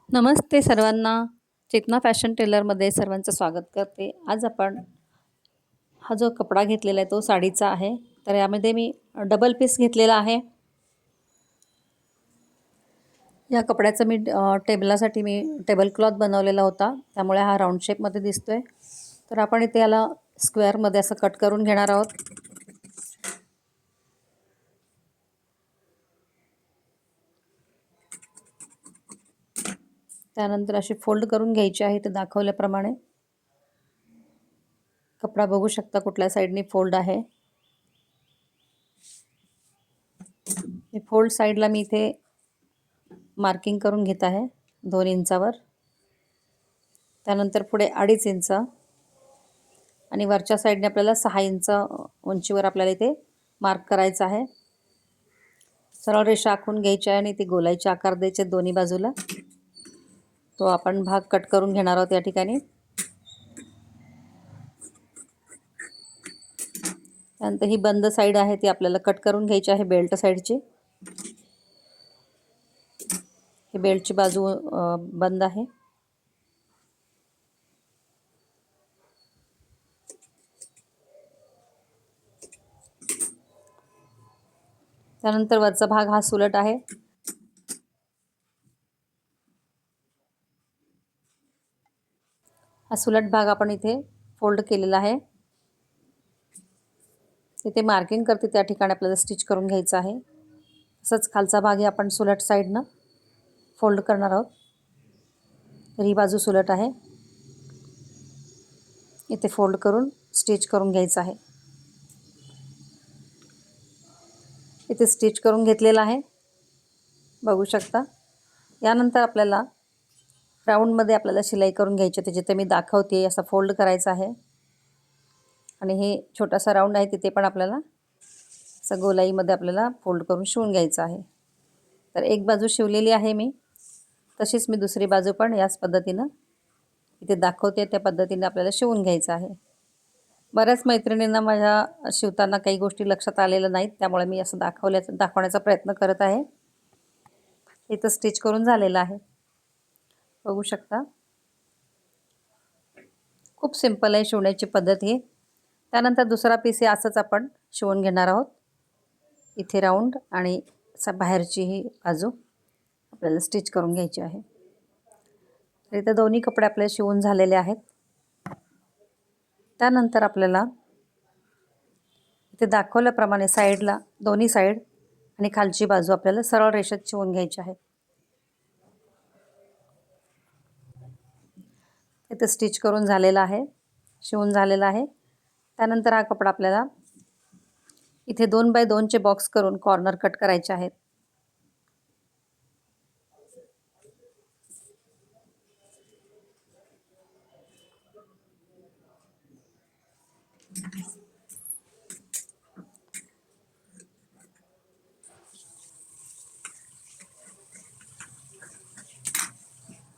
नमस्ते सर्वांना. चेतना फॅशन टेलरमध्ये सर्वांचं स्वागत करते. आज आपण हा जो कपडा घेतलेला आहे तो साडीचा आहे. तर यामध्ये मी डबल पीस घेतलेला आहे. या कपड्याचं मी टेबलासाठी मी टेबल क्लॉथ बनवलेला होता, त्यामुळे हा राऊंड शेपमध्ये दिसतोय. तर आपण इथे याला स्क्वेअरमध्ये असं कट करून घेणार आहोत. त्यानंतर अशी फोल्ड करून घ्यायची आहे ते दाखवल्याप्रमाणे. कपडा बघू शकता कुठल्या साईडनी फोल्ड आहे. हे फोल्ड साईडला मी इथे मार्किंग करून घेत आहे 2 इंचावर. त्यानंतर पुढे 2.5 इंच आणि वरच्या साईडने आपल्याला 6 इंच उंचीवर आपल्याला इथे मार्क करायचं आहे. सरळ रेषा आखून घ्यायची आहे आणि ती गोलाईचे आकार द्यायचे दोन्ही बाजूला. तो आपण भाग कट करून घेणार आहोत या ठिकाणी. त्यानंतर ही बंद साईड आहे ती आपल्याला कट करून घ्यायची आहे बेल्ट साईडची. ही बेल्टची बाजू बंद आहे. त्यानंतर वरचा भाग हा सुलट आहे. हा सुलट भाग आपण इथे फोल्ड केलेला आहे. इथे मार्किंग करते त्या ठिकाणी आपल्याला स्टिच करून घ्यायचं आहे. तसंच खालचा भाग आपण सुलट साईडनं फोल्ड करणार आहोत. तर ही बाजू सुलट आहे. इथे फोल्ड करून स्टिच करून घ्यायचं आहे. इथे स्टिच करून घेतलेला आहे बघू शकता. यानंतर आपल्याला राऊंडमध्ये आपल्याला शिलाई करून घ्यायची आहे. जिथे मी दाखवते असं फोल्ड करायचं आहे आणि हे छोटासा राऊंड आहे तिथे पण आपल्याला असं गोलाईमध्ये आपल्याला फोल्ड करून शिवून घ्यायचं आहे. तर एक बाजू शिवलेली आहे मी, तशीच मी दुसरी बाजू पण याच पद्धतीनं इथे दाखवते त्या पद्धतीने आपल्याला शिवून घ्यायचं आहे. बऱ्याच मैत्रिणींना माझ्या शिवताना काही गोष्टी लक्षात आलेल्या नाहीत, त्यामुळे मी असं दाखवण्याचा प्रयत्न करत आहे. इथं स्टिच करून झालेलं आहे बघू शकता. खूप सिंपल आहे शिवण्याची पद्धत ही. त्यानंतर दुसरा पीस हे असंच आपण शिवून घेणार आहोत. इथे राऊंड आणि बाहेरची ही बाजू आपल्याला स्टिच करून घ्यायची आहे. तर इथे दोन्ही कपडे आपले शिवून झालेले आहेत. त्यानंतर आपल्याला इथे दाखवल्याप्रमाणे साईडला दोन्ही साईड आणि खालची बाजू आपल्याला सरळ रेषेत शिवून घ्यायची आहे. इथे स्टिच करून झालेला आहे, शिवून झालेला आहे. त्यानंतर हा कपडा आपल्याला इथे 2 बाय 2 चे बॉक्स करून कॉर्नर कट करायचे आहेत.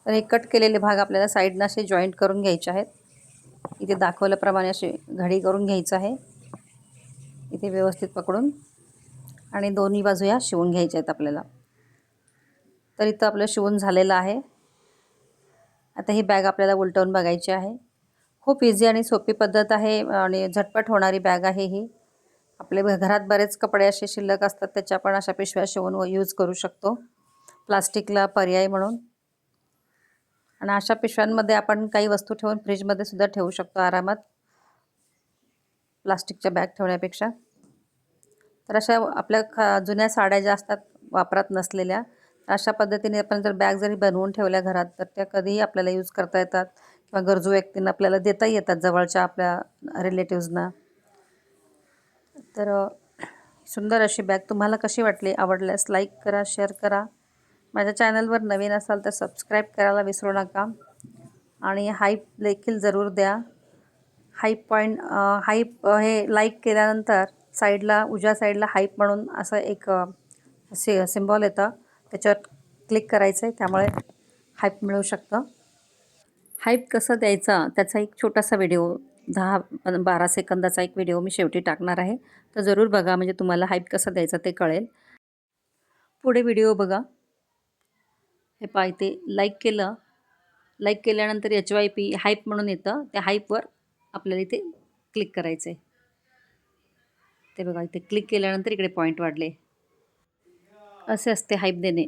तर हे कट केलेले भाग आपल्याला साईडनं असे जॉईंट करून घ्यायचे आहेत. इथे दाखवल्याप्रमाणे असे घडी करून घ्यायचं आहे इथे व्यवस्थित पकडून, आणि दोन्ही बाजू या शिवून घ्यायच्या आहेत आपल्याला. तर इथं आपलं शिवून झालेलं आहे. आता ही बॅग आपल्याला उलटवून बघायची आहे. खूप इझी आणि सोपी पद्धत आहे आणि झटपट होणारी बॅग आहे ही. आपल्या घरात बरेच कपडे असे शिल्लक असतात, त्याच्या आपण अशा पिशव्या शिवून यूज करू शकतो प्लास्टिकला पर्याय म्हणून. आणि अशा पिशव्यांमध्ये आपण काही वस्तू ठेवून फ्रीजमध्ये सुद्धा ठेवू शकतो आरामात, प्लास्टिकच्या बॅग ठेवण्यापेक्षा. तर अशा आपल्या जुन्या साड्या ज्या असतात वापरात नसलेल्या, अशा पद्धतीने आपण जर बॅग जरी बनवून ठेवल्या घरात तर त्या कधीही आपल्याला यूज करता येतात किंवा गरजू व्यक्तींना आपल्याला देता येतात, जवळच्या आपल्या रिलेटिव्सना. तर सुंदर अशी बॅग तुम्हाला कशी वाटली? आवडल्यास लाईक करा, शेअर करा. माझ्या चॅनलवर नवीन असाल तर सबस्क्राईब करायला विसरू नका आणि हाईप देखील जरूर द्या. हाईप हे लाईक केल्यानंतर साईडला उजव्या साईडला हाईप म्हणून असं एक सिम्बॉल येतं, त्याच्यावर क्लिक करायचं आहे, त्यामुळे हाईप मिळू शकतं. हाईप कसं द्यायचा त्याचा एक छोटासा व्हिडिओ 10-12 सेकंदाचा एक व्हिडिओ मी शेवटी टाकणार आहे, तर जरूर बघा, म्हणजे तुम्हाला हाईप कसं द्यायचा ते कळेल. पुढे व्हिडिओ बघा. हे पहा इथे लाईक केलं. लाईक केल्यानंतर HYP हाईप म्हणून येतं. त्या हाईपवर आपल्याला इथे क्लिक करायचं आहे. ते बघा इथे क्लिक केल्यानंतर इकडे पॉईंट वाढले. असे असते हाईप देणे.